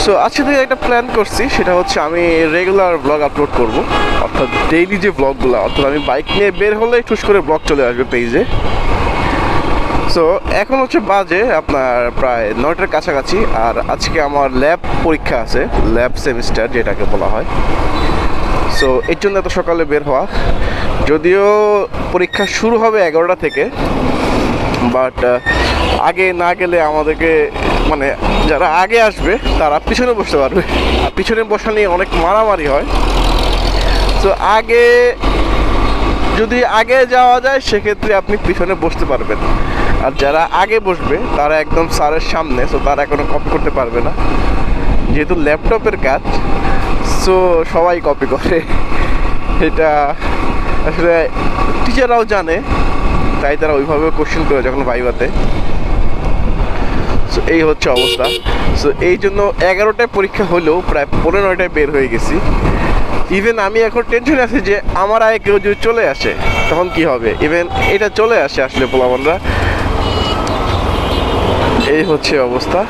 So আজকে থেকে একটা প্ল্যান করছি, সেটা হচ্ছে আমি রেগুলার ব্লগ আপলোড করব, অর্থাৎ ডেইলি যে ব্লগগুলো, অর্থাৎ আমি বাইক নিয়ে বের হলে ঠুস করে ব্লগ চলে আসবে পেজে। সো এখন হচ্ছে বাজে আপনার প্রায় 9টার কাছাকাছি, আর আজকে আমার ল্যাব পরীক্ষা আছে, ল্যাব সেমিস্টার যেটাকে বলা হয়। সো এর জন্য এত সকালে বের হওয়া, যদিও পরীক্ষা শুরু হবে 11টা থেকে, বাট আগে না গেলে আমাদেরকে মানে যারা আগে আসবে তারা পিছনে বসতে পারবে, আর পিছনে বসা নিয়ে অনেক মারামারি হয়। তো আগে যদি আগে যাওয়া যায় সেক্ষেত্রে আপনি পিছনে বসতে পারবেন, আর যারা আগে বসবে তারা একদম স্যারের সামনে, সো তারা কোনো কপি করতে পারবে না, যেহেতু ল্যাপটপের কাজ। সো সবাই কপি করে, এটা আসলে টিচাররাও জানে, তাই তারা ওইভাবে কোশ্চেন করে যখন ভাইভাতে। সো এই হচ্ছে অবস্থা। সো এই জন্য 11টায় পরীক্ষা হলেও প্রায় 9:15টায় বের হয়ে গেছি। ইভেন আমি এখন টেনশনে আছি যে আমার আগে কেউ যদি চলে আসে তখন কি হবে। ইভেন এটা চলে আসে আসলে পোলাপানরা, এই হচ্ছে অবস্থা।